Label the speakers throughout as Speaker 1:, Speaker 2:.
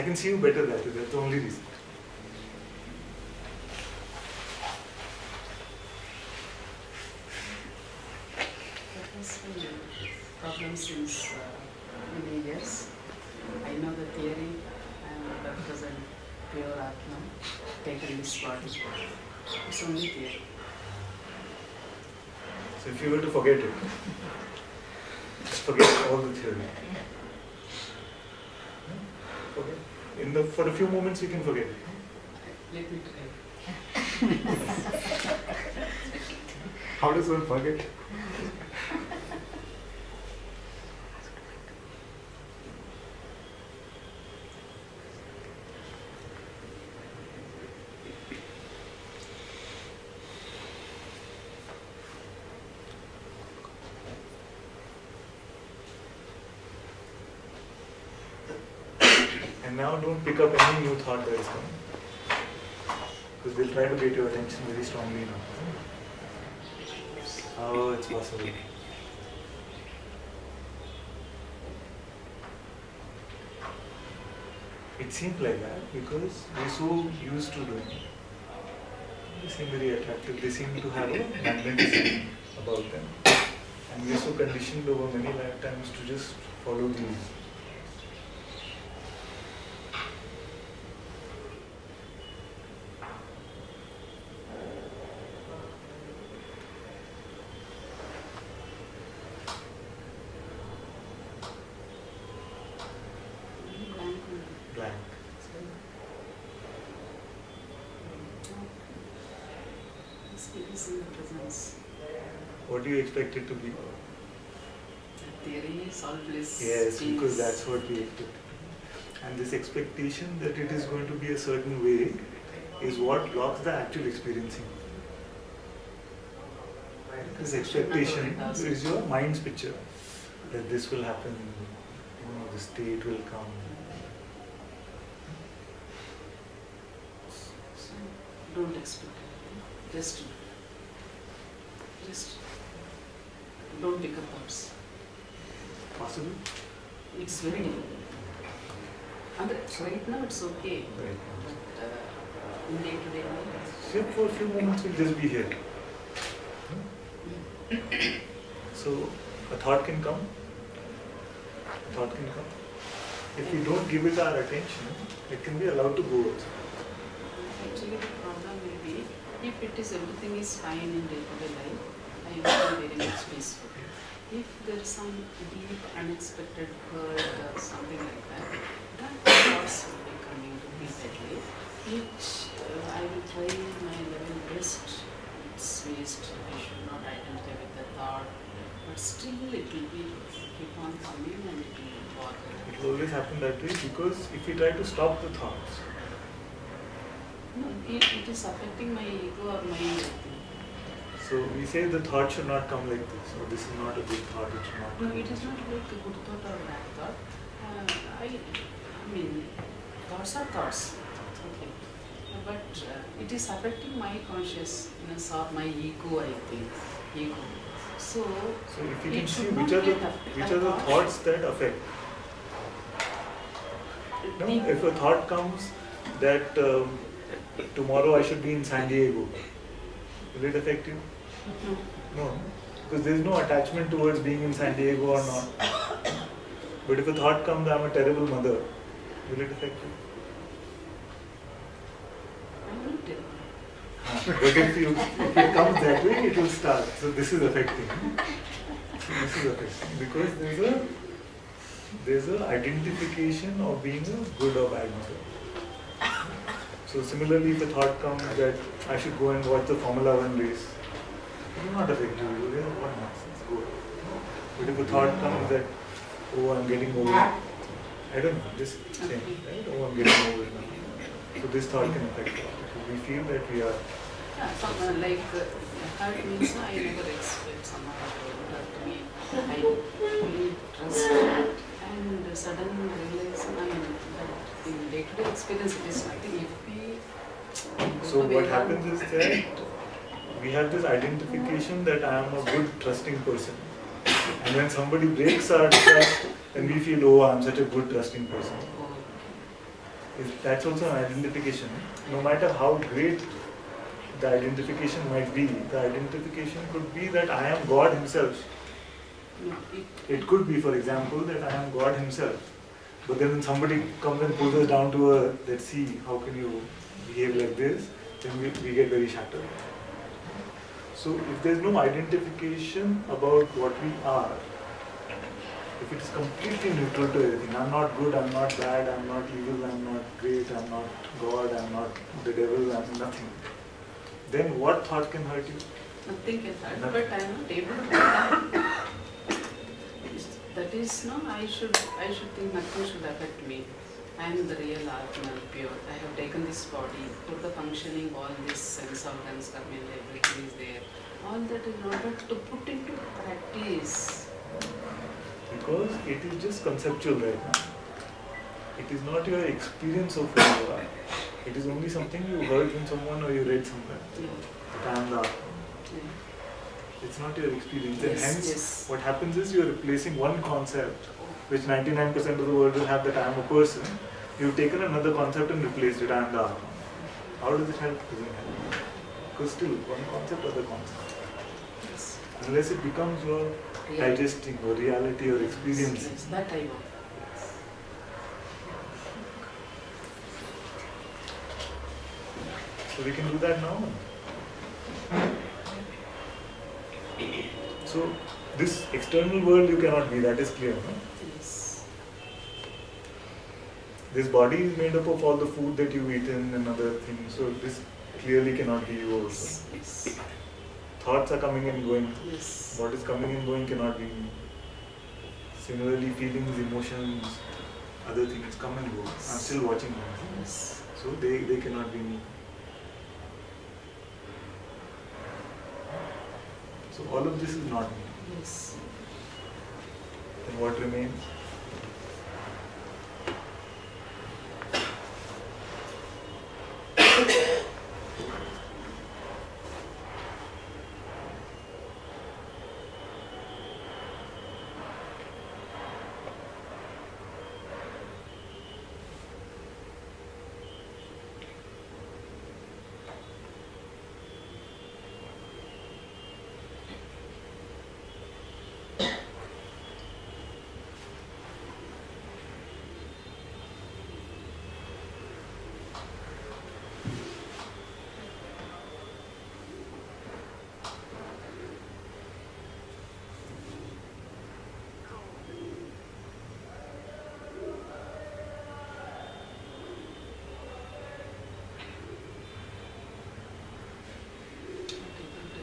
Speaker 1: can see you better that way. That's the only reason.
Speaker 2: That has been a problem since many years. I know the theory and represent pure Atma, taken this body. It's only theory.
Speaker 1: So if you were to forget it, just forget all the theory. Forget. For a few moments you can forget it.
Speaker 2: Let me try.
Speaker 1: How does one forget? And now don't pick up any new thought that is coming. Because they'll try to get your attention very strongly now. Oh, it's possible. It seemed like that because we're so used to doing it. They seem very attractive. They seem to have a magnetism about them. And we're so conditioned over many lifetimes to just follow these. Blank.
Speaker 2: Experience in the presence.
Speaker 1: What do you expect it to be?
Speaker 2: The theory is all bliss.
Speaker 1: Yes,
Speaker 2: peace.
Speaker 1: because that's what we expect. And this expectation that it is going to be a certain way is what blocks the actual experiencing. This expectation is your mind's picture that this will happen, the state will come.
Speaker 2: So don't expect it. Just don't pick up thoughts.
Speaker 1: Possible?
Speaker 2: It's very difficult. And right now it's okay.
Speaker 1: Right.
Speaker 2: But in day-to-day life,
Speaker 1: So for a few moments we'll just be here. So a thought can come. If we don't give it our attention, it can be allowed to go also.
Speaker 2: actually the problem will be if it is everything is fine in day-to-day life, I will be very much peaceful. If there is some deep unexpected hurt or something like that, then thoughts will be coming repeatedly, which I will try my level best. It's waste. I should not identify with the thought, but still it will be keep on coming and it will bother.
Speaker 1: It will always happen that way because if we try to stop the thoughts,
Speaker 2: No, it is affecting my ego or my thing.
Speaker 1: so we say the thought should not come like this, or this is not a good thought, it should not
Speaker 2: No,
Speaker 1: come.
Speaker 2: it is not like a good thought or bad thought. I mean, thoughts are thoughts. Okay. But it is affecting my consciousness or my ego, I think. Ego. So
Speaker 1: if you
Speaker 2: it
Speaker 1: can see
Speaker 2: should
Speaker 1: which
Speaker 2: not
Speaker 1: are the
Speaker 2: get affected.
Speaker 1: which are the thoughts that affect. No, if a thought comes that tomorrow I should be in San Diego, will it affect you?
Speaker 2: No.
Speaker 1: No, because there is no attachment towards being in San Diego or not. But if a thought comes, I'm a terrible mother, will it affect you?
Speaker 2: I'm not terrible.
Speaker 1: But if it comes that way, it will start. So this is affecting. Because there's a identification of being a good or bad mother. So similarly, if a thought comes that I should go and watch the Formula 1 race, it will not affect you. You will say, what nonsense, go. But if a thought comes that, oh, I'm getting old, I don't know, just saying, right? Oh, I'm getting old now. So this thought can affect us. We feel that we are.
Speaker 2: Yeah, hurt means I never expect someone to hurt me. I fully trust it. And sudden realization, that in day-to-day experience it is nothing. If we
Speaker 1: So what happens is that we have this identification that I am a good trusting person. And when somebody breaks our trust, then we feel, oh, I'm such a good trusting person. that's also an identification. No matter how great the identification might be, the identification could be that I am God Himself.
Speaker 2: No,
Speaker 1: It could be, for example, that I am God Himself. But then when somebody comes and pulls us down to earth, let's see, how can you behave like this, then we get very shattered. So if there's no identification about what we are, if it is completely neutral to everything, I'm not good, I'm not bad, I'm not evil, I'm not great, I'm not God, I'm not the devil, I'm nothing, then what thought can hurt you?
Speaker 2: nothing can hurt,
Speaker 1: Nothing.
Speaker 2: but I am not able to do that. That is, no, I should think nothing should affect me. I am the real Atma, pure. I have taken this body, for the functioning, all these sense organs, karma, everything is there. All that is not, but to put into practice.
Speaker 1: Because it is just conceptual right now. It is not your experience of who you are. It is only something you heard from someone or you read somewhere.
Speaker 2: Yeah.
Speaker 1: That I am the Atma.
Speaker 2: Yeah.
Speaker 1: It's not your experience. And
Speaker 2: Yes,
Speaker 1: hence,
Speaker 2: yes.
Speaker 1: what happens is you are replacing one concept, which 99% of the world will have, that I am a person. You've taken another concept and replaced it, I am the Atma. How does it help? It doesn't help. Because still, one concept, other concept.
Speaker 2: Yes.
Speaker 1: Unless it becomes your digesting or reality or experience.
Speaker 2: Yes, that I want.
Speaker 1: So we can do that now. So this external world you cannot be, that is clear. No?
Speaker 2: Yes.
Speaker 1: This body is made up of all the food that you eat in and other things. So this clearly cannot be you also.
Speaker 2: Yes.
Speaker 1: Thoughts are coming and going.
Speaker 2: Yes.
Speaker 1: What is coming and going cannot be me. Similarly, feelings, emotions, other things come and go. I'm still watching them.
Speaker 2: Yes.
Speaker 1: So they cannot be me. So all of this is not me.
Speaker 2: Yes.
Speaker 1: Then what remains?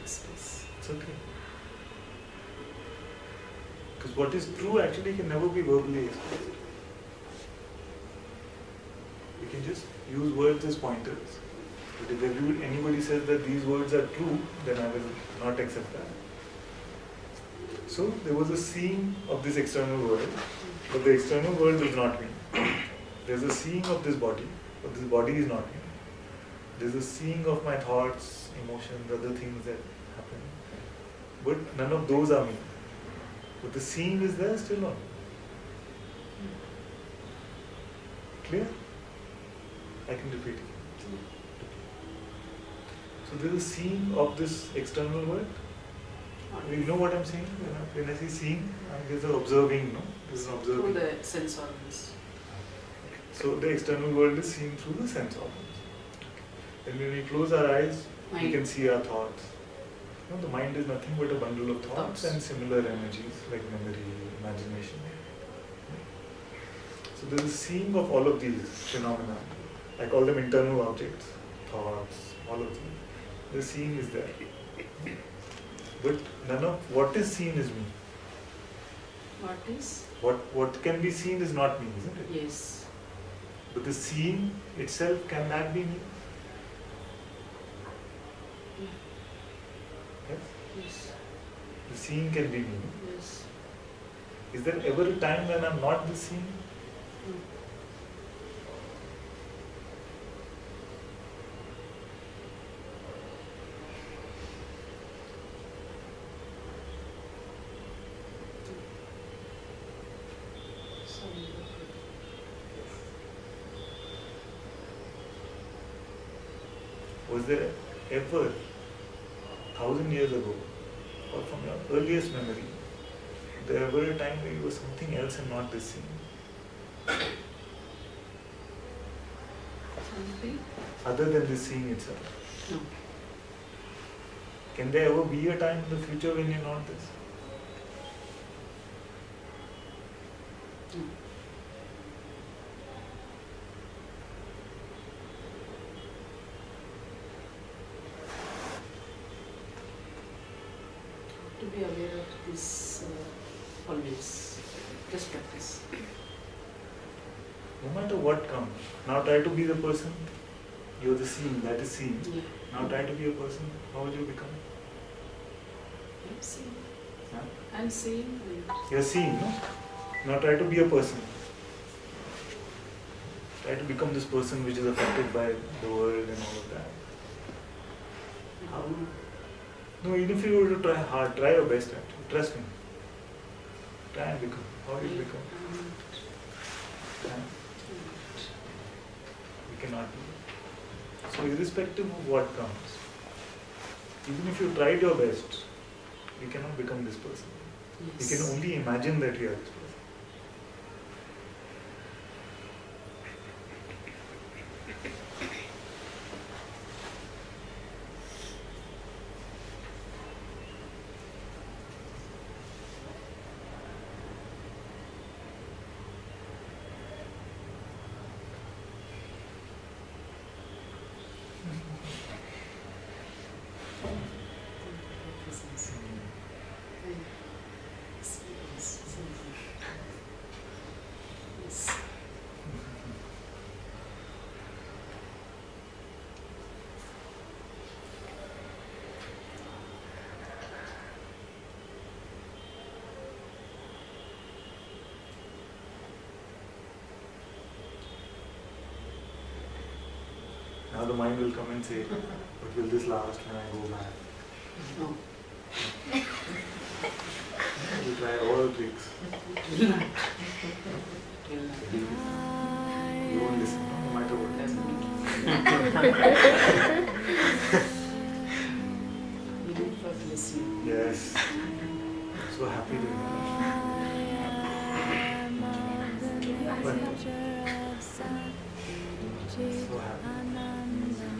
Speaker 1: It's okay. Because what is true actually can never be verbally expressed. We can just use words as pointers. But if anybody says that these words are true, then I will not accept that. So there was a seeing of this external world, but the external world is not me. There's a seeing of this body, but this body is not me. There's a seeing of my thoughts, emotions, other things that happen. But none of those are me. But the seeing is there still not. Clear? I can repeat it. So there's a seeing of this external world. You know what I'm saying? When I say seeing, there's an observing, no? There's an observing.
Speaker 2: Through the sense organs.
Speaker 1: So the external world is seen through the sense organs. Then when we close our eyes, we can see our thoughts. You know, the mind is nothing but a bundle of thoughts and similar energies like memory, imagination. So there is a seeing of all of these phenomena. I call them internal objects, thoughts, all of them. The seeing is there. But none of what is seen is me.
Speaker 2: What is?
Speaker 1: What can be seen is not me, isn't it?
Speaker 2: Yes.
Speaker 1: But the seeing itself, can that be me? Yes?
Speaker 2: Yes.
Speaker 1: The seeing can be me.
Speaker 2: Yes.
Speaker 1: Is there ever a time when I'm not the seeing?
Speaker 2: No.
Speaker 1: Was there ever, 1,000 years ago, or from your earliest memory, there ever a time where you were something else and not this scene?
Speaker 2: Something?
Speaker 1: Other than this scene itself?
Speaker 2: No.
Speaker 1: Can there ever be a time in the future when you're not this?
Speaker 2: No. To be aware of this always. Just practice.
Speaker 1: No matter what comes, now try to be the person. You're the scene, that is scene.
Speaker 2: Yeah.
Speaker 1: Now try to be a person. How will you become?
Speaker 2: I'm seeing.
Speaker 1: Huh?
Speaker 2: I'm seeing.
Speaker 1: You're seen, no? Now try to be a person. Try to become this person which is affected by the world and all of that. How? No, even if you were to try hard, try your best at it. Trust me. Try and become. How will you become? Huh? You cannot do it. So irrespective of what comes, even if you tried your best, you cannot become this person.
Speaker 2: Yes.
Speaker 1: You can only imagine that you are this person.
Speaker 2: Yes.
Speaker 1: Now the mind will come and say, but will this last when I go back?
Speaker 2: No.
Speaker 1: You try all tricks.
Speaker 2: Will not. Will not.
Speaker 1: You won't listen, no matter what.
Speaker 2: Even for listening.
Speaker 1: Yes. So happy to hear that. But so happy.